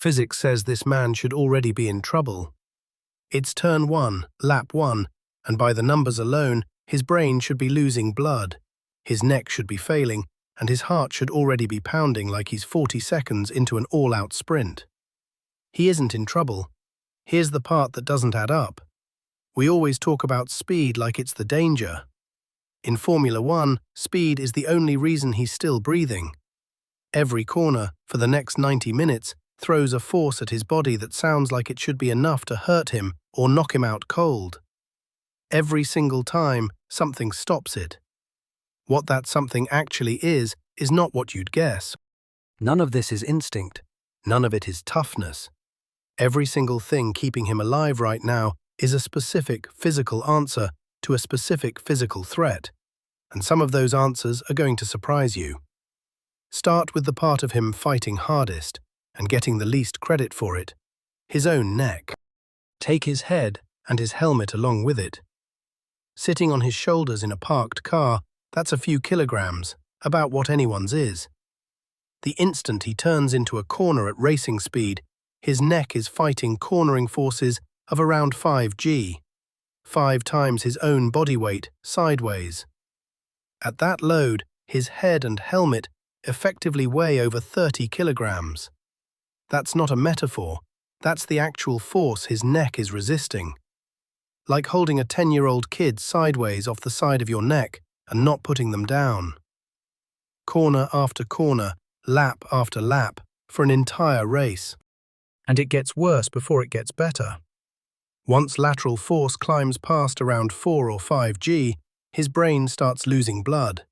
Physics says this man should already be in trouble. It's turn 1, lap 1, and by the numbers alone, his brain should be losing blood, his neck should be failing, and his heart should already be pounding like he's 40 seconds into an all-out sprint. He isn't in trouble. Here's the part that doesn't add up. We always talk about speed like it's the danger. In Formula 1, speed is the only reason he's still breathing. Every corner, for the next 90 minutes, throws a force at his body that sounds like it should be enough to hurt him or knock him out cold. Every single time, something stops it. What that something actually is not what you'd guess. None of this is instinct. None of it is toughness. Every single thing keeping him alive right now is a specific physical answer to a specific physical threat. And some of those answers are going to surprise you. Start with the part of him fighting hardest and getting the least credit for it, his own neck. Take his head and his helmet along with it. Sitting on his shoulders in a parked car, that's a few kilograms, about what anyone's is. The instant he turns into a corner at racing speed, his neck is fighting cornering forces of around 5 g, 5 times his own body weight, sideways. At that load, his head and helmet effectively weigh over 30 kilograms. That's not a metaphor, that's the actual force his neck is resisting. Like holding a 10-year-old kid sideways off the side of your neck and not putting them down. Corner after corner, lap after lap, for an entire race. And it gets worse before it gets better. Once lateral force climbs past around 4 or 5 g, his brain starts losing blood.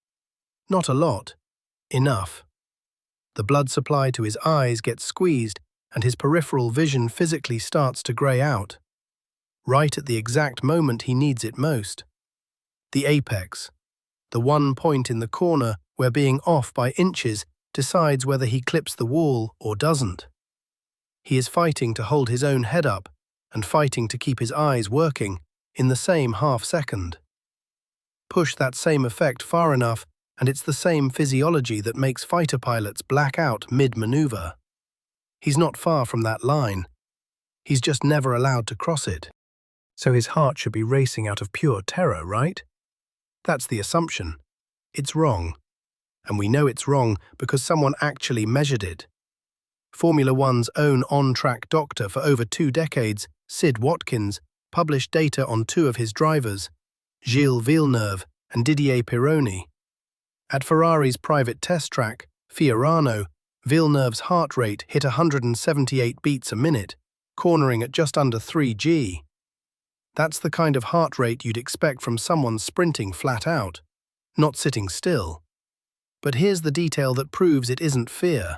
Not a lot. Enough. The blood supply to his eyes gets squeezed and his peripheral vision physically starts to grey out. Right at the exact moment he needs it most. The apex. The one point in the corner where being off by inches decides whether he clips the wall or doesn't. He is fighting to hold his own head up and fighting to keep his eyes working in the same half-second. Push that same effect far enough and it's the same physiology that makes fighter pilots black out mid-maneuver. He's not far from that line. He's just never allowed to cross it. So his heart should be racing out of pure terror, right? That's the assumption. It's wrong. And we know it's wrong because someone actually measured it. Formula One's own on-track doctor for over 2 decades, Sid Watkins, published data on 2 of his drivers, Gilles Villeneuve and Didier Pironi. At Ferrari's private test track, Fiorano, Villeneuve's heart rate hit 178 beats a minute, cornering at just under 3 g. That's the kind of heart rate you'd expect from someone sprinting flat out, not sitting still. But here's the detail that proves it isn't fear.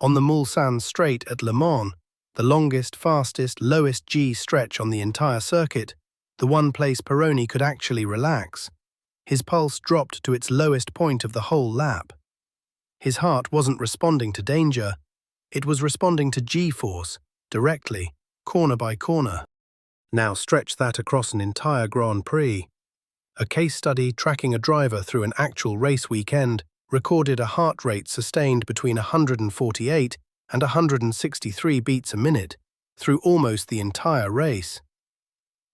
On the Mulsanne Straight at Le Mans, the longest, fastest, lowest G stretch on the entire circuit, the one place Pironi could actually relax, his pulse dropped to its lowest point of the whole lap. His heart wasn't responding to danger, it was responding to G-force, directly, corner by corner. Now stretch that across an entire Grand Prix. A case study tracking a driver through an actual race weekend recorded a heart rate sustained between 148 and 163 beats a minute through almost the entire race.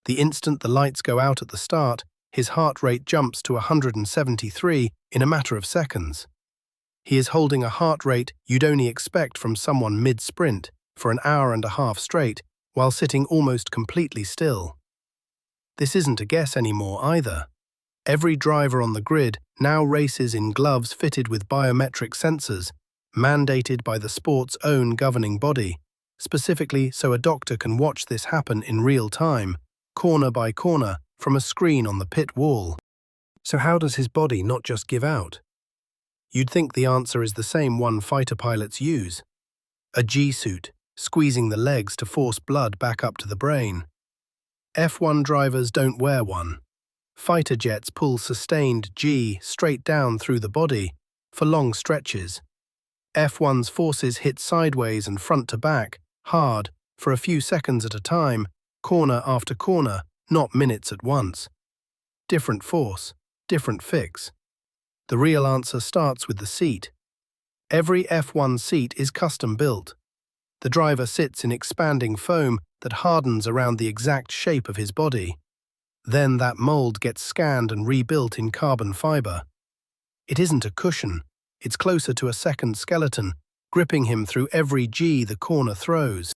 The instant the lights go out at the start, his heart rate jumps to 173 in a matter of seconds. He is holding a heart rate you'd only expect from someone mid-sprint for an hour and a half straight, while sitting almost completely still. This isn't a guess anymore either. Every driver on the grid now races in gloves fitted with biometric sensors, mandated by the sport's own governing body, specifically so a doctor can watch this happen in real time, corner by corner, from a screen on the pit wall. So how does his body not just give out? You'd think the answer is the same one fighter pilots use. A G-suit, squeezing the legs to force blood back up to the brain. F1 drivers don't wear one. Fighter jets pull sustained G straight down through the body for long stretches. F1's forces hit sideways and front to back, hard, for a few seconds at a time, corner after corner, not minutes at once. Different force, different fix. The real answer starts with the seat. Every F1 seat is custom built. The driver sits in expanding foam that hardens around the exact shape of his body. Then that mold gets scanned and rebuilt in carbon fiber. It isn't a cushion, it's closer to a second skeleton, gripping him through every G the corner throws.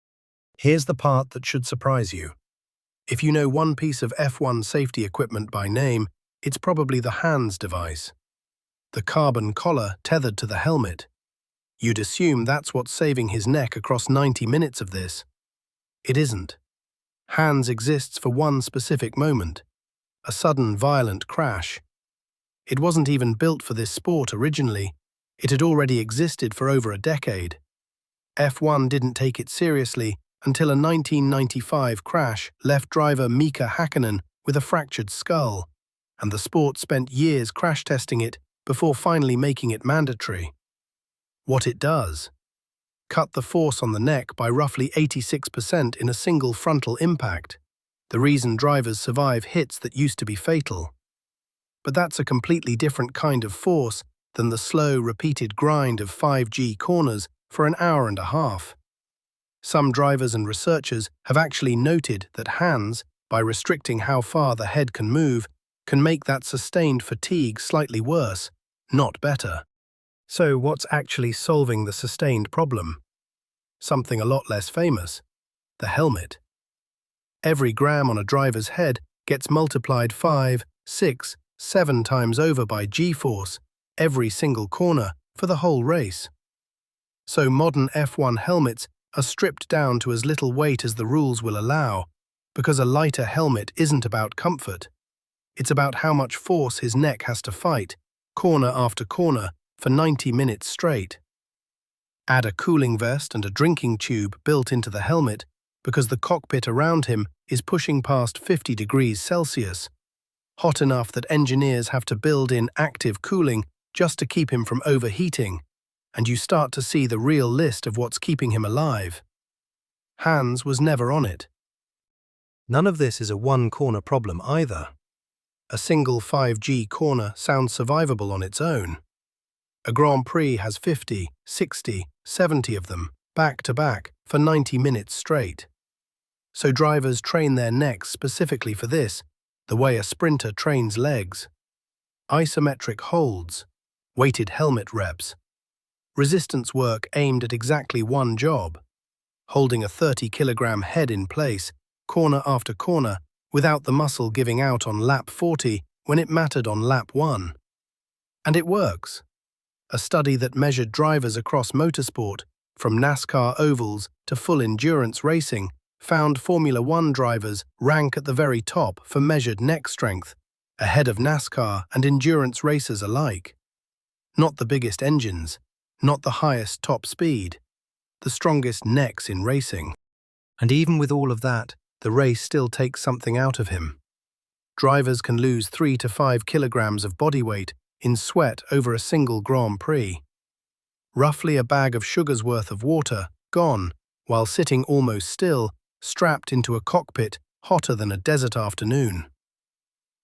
Here's the part that should surprise you. If you know one piece of F1 safety equipment by name, it's probably the hands device. The carbon collar tethered to the helmet. You'd assume that's what's saving his neck across 90 minutes of this. It isn't. Hands exists for one specific moment, a sudden violent crash. It wasn't even built for this sport originally. It had already existed for over a decade. F1 didn't take it seriously until a 1995 crash left driver Mika Hakkinen with a fractured skull, and the sport spent years crash testing it before finally making it mandatory. What it does: cut the force on the neck by roughly 86% in a single frontal impact, the reason drivers survive hits that used to be fatal. But that's a completely different kind of force than the slow, repeated grind of 5G corners for an hour and a half. Some drivers and researchers have actually noted that hands, by restricting how far the head can move, can make that sustained fatigue slightly worse, not better. So what's actually solving the sustained problem? Something a lot less famous: the helmet. Every gram on a driver's head gets multiplied 5, 6, 7 times over by G-force, every single corner, for the whole race. So modern F1 helmets are stripped down to as little weight as the rules will allow, because a lighter helmet isn't about comfort. It's about how much force his neck has to fight, corner after corner, for 90 minutes straight. Add a cooling vest and a drinking tube built into the helmet because the cockpit around him is pushing past 50 degrees Celsius, hot enough that engineers have to build in active cooling just to keep him from overheating, and you start to see the real list of what's keeping him alive. Hands was never on it. None of this is a one-corner problem either. A single 5G corner sounds survivable on its own. A Grand Prix has 50, 60, 70 of them, back-to-back, for 90 minutes straight. So drivers train their necks specifically for this, the way a sprinter trains legs. Isometric holds, weighted helmet reps, resistance work aimed at exactly one job: holding a 30-kilogram head in place, corner after corner, without the muscle giving out on lap 40 when it mattered on lap 1. And it works. A study that measured drivers across motorsport, from NASCAR ovals to full endurance racing, found Formula One drivers rank at the very top for measured neck strength, ahead of NASCAR and endurance racers alike. Not the biggest engines, not the highest top speed, the strongest necks in racing. And even with all of that, the race still takes something out of him. Drivers can lose 3 to 5 kilograms of body weight in sweat over a single Grand Prix. Roughly a bag of sugar's worth of water gone, while sitting almost still, strapped into a cockpit hotter than a desert afternoon.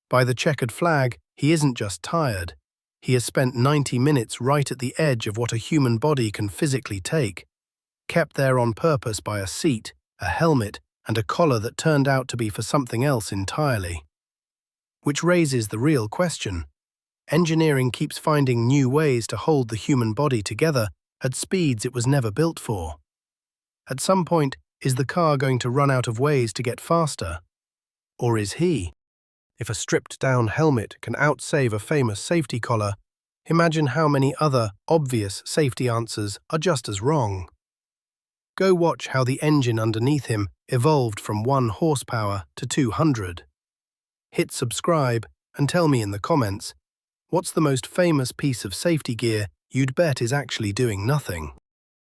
By the checkered flag, he isn't just tired. He has spent 90 minutes right at the edge of what a human body can physically take, kept there on purpose by a seat, a helmet, and a collar that turned out to be for something else entirely. Which raises the real question. Engineering keeps finding new ways to hold the human body together at speeds it was never built for. At some point, is the car going to run out of ways to get faster? Or is he? If a stripped-down helmet can outsave a famous safety collar, imagine how many other obvious safety answers are just as wrong. Go watch how the engine underneath him evolved from 1 horsepower to 200. Hit subscribe and tell me in the comments, what's the most famous piece of safety gear you'd bet is actually doing nothing?